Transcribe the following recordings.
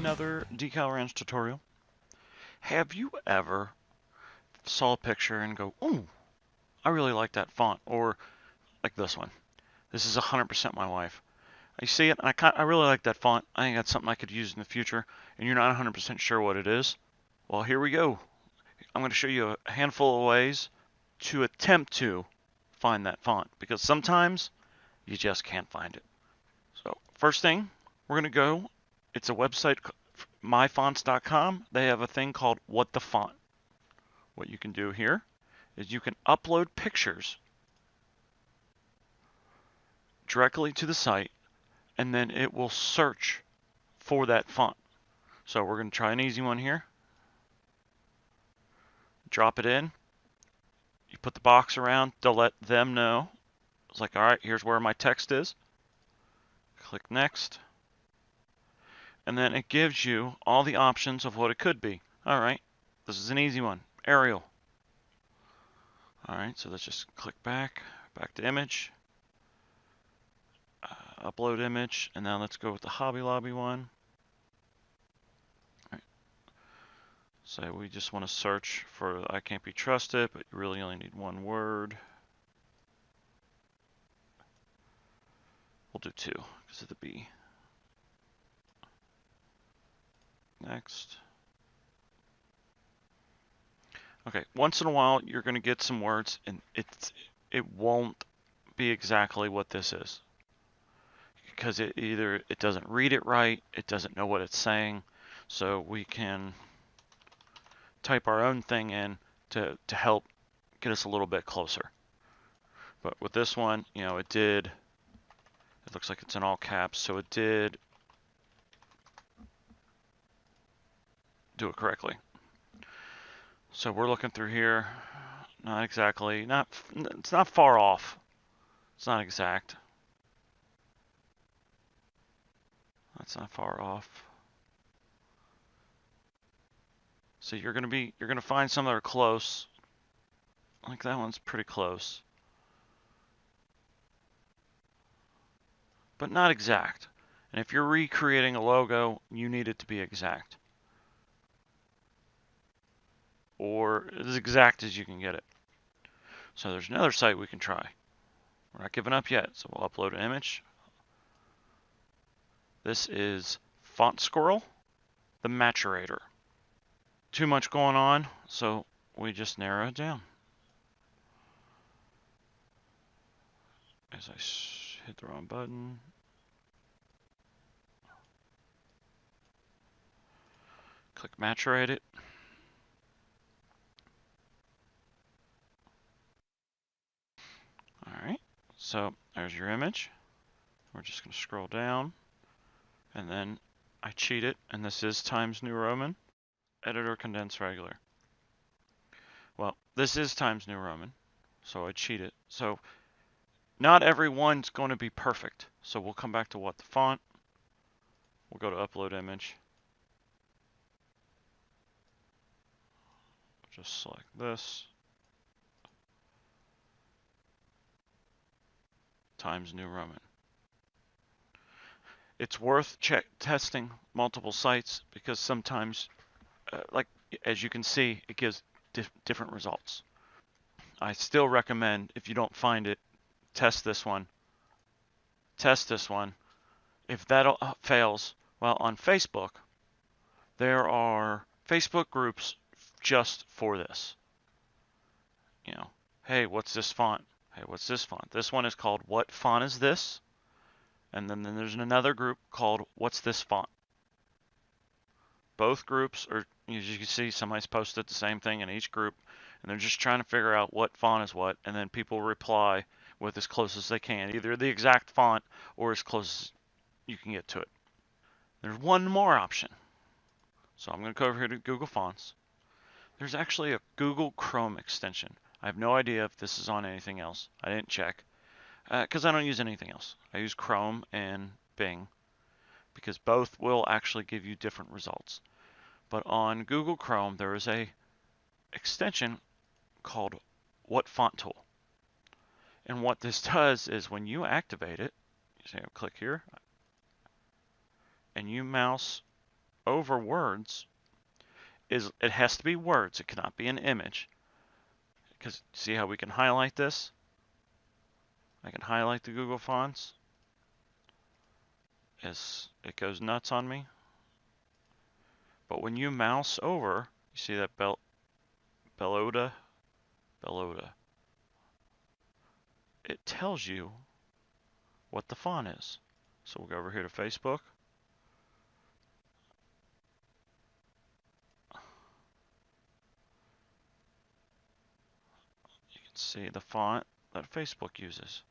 another Decal Ranch tutorial. Have you ever saw a picture and go, "Ooh, I really like that font," or like this one? This is 100% my wife. I see it, and I really like that font. I think that's something I could use in the future, and you're not 100% sure what it is. Well, here we go. I'm going to show you a handful of ways to attempt to find that font, because sometimes you just can't find it. So first thing, we're going to go, it's a website, MyFontscom. They have a thing called What the Font. What you can do here is you can upload pictures directly to the site, and then it will search for that font. So we're going to try an easy one here. Drop it in. You put the box around to let them know. It's like, all right, here's where my text is. Click next. And then it gives you all the options of what it could be. All right, this is an easy one. Arial. All right, so let's just click back to image. Upload image, and now let's go with the Hobby Lobby one. All right. So we just want to search for I can't be trusted, but you really only need one word. We'll do two because of the B. Next. Okay, once in a while you're going to get some words and it won't be exactly what this is, because it doesn't read it right, it doesn't know what it's saying, so we can type our own thing in to help get us a little bit closer. But with this one, you know, it looks like it's in all caps, so it did do it correctly. So we're looking through here, not exactly, it's not far off. It's not exact. That's not far off. So you're gonna find some that are close. Like that one's pretty close. But not exact. And if you're recreating a logo, you need it to be exact. Or as exact as you can get it. So there's another site we can try. We're not giving up yet, so we'll upload an image. This is MyFontscom, the maturator. Too much going on, so we just narrow it down. As I hit the wrong button. Click maturate it. Alright, so there's your image. We're just going to scroll down, and then I cheat it, and this is Times New Roman. Editor condense regular. Well, this is Times New Roman, so I cheat it. So not every one's going to be perfect. So we'll come back to what the font. We'll go to upload image. Just select this. Times New Roman. It's worth testing multiple sites, because sometimes, like as you can see, it gives different results. I still recommend, if you don't find it, test this one. Test this one. If that fails, well, on Facebook, there are Facebook groups just for this. You know, hey, what's this font? Hey, what's this font? This one is called What Font Is This? And then there's another group called What's This Font? Both groups are, as you can see, somebody's posted the same thing in each group, and they're just trying to figure out what font is what, and then people reply with as close as they can, either the exact font or as close as you can get to it. There's one more option. So I'm going to go over here to Google Fonts. There's actually a Google Chrome extension. I have no idea if this is on anything else. I didn't check, because I don't use anything else. I use Chrome and Bing, because both will actually give you different results. But on Google Chrome, there is a extension called What Font Tool. And what this does is when you activate it, you say, click here, and you mouse over words is it has to be words. It cannot be an image. Because see how we can highlight this? I can highlight the Google Fonts. As it goes nuts on me. But when you mouse over, you see that Bellota. It tells you what the font is. So we'll go over here to Facebook. You can see the font that Facebook uses.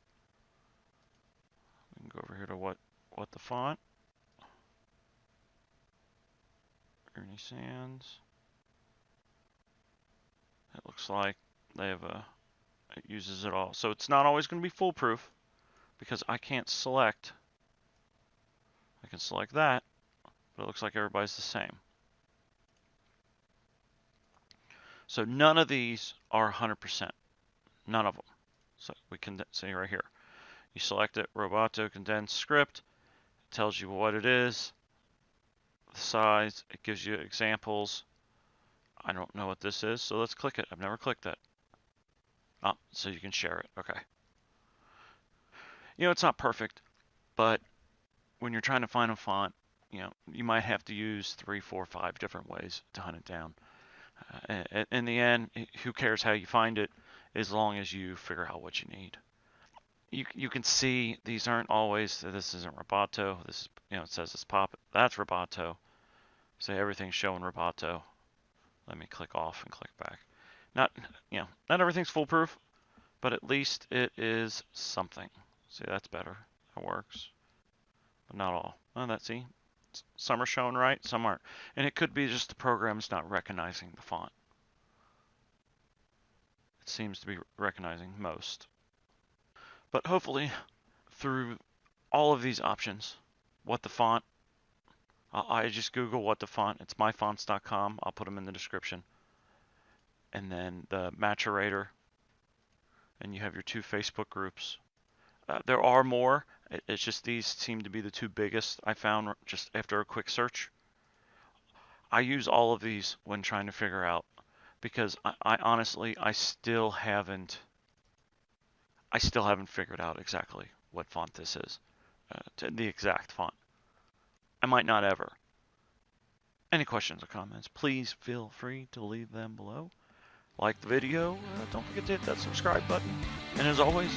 We can go over here to what the font. Ernie Sands. It looks like they have it uses it all. So it's not always going to be foolproof because I can't select. I can select that, but it looks like everybody's the same. So none of these are 100%. None of them. So we can see right here. You select it, Roboto condensed script. It tells you what it is, the size. It gives you examples. I don't know what this is, so let's click it. I've never clicked that. Oh, so you can share it. Okay. You know, it's not perfect, but when you're trying to find a font, you know, you might have to use 3, 4, 5 different ways to hunt it down. In the end, who cares how you find it, as long as you figure out what you need. You can see these aren't always. This isn't Roboto. This is, you know, it says it's pop. That's Roboto. So everything's showing Roboto. Let me click off and click back. Not, you know, not everything's foolproof, but at least it is something. See, that's better. That works, but not all. Oh, that's, see, some are showing right, some aren't, and it could be just the program's not recognizing the font. It seems to be recognizing most. But hopefully, through all of these options, what the font, I just Google what the font, it's MyFonts.com, I'll put them in the description. And then the maturator, and you have your 2 Facebook groups. There are more, it's just these seem to be the 2 biggest I found just after a quick search. I use all of these when trying to figure out, because I honestly, I still haven't figured out exactly what font this is, the exact font. I might not ever. Any questions or comments, please feel free to leave them below. Like the video, don't forget to hit that subscribe button. And as always,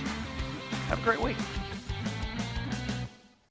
have a great week.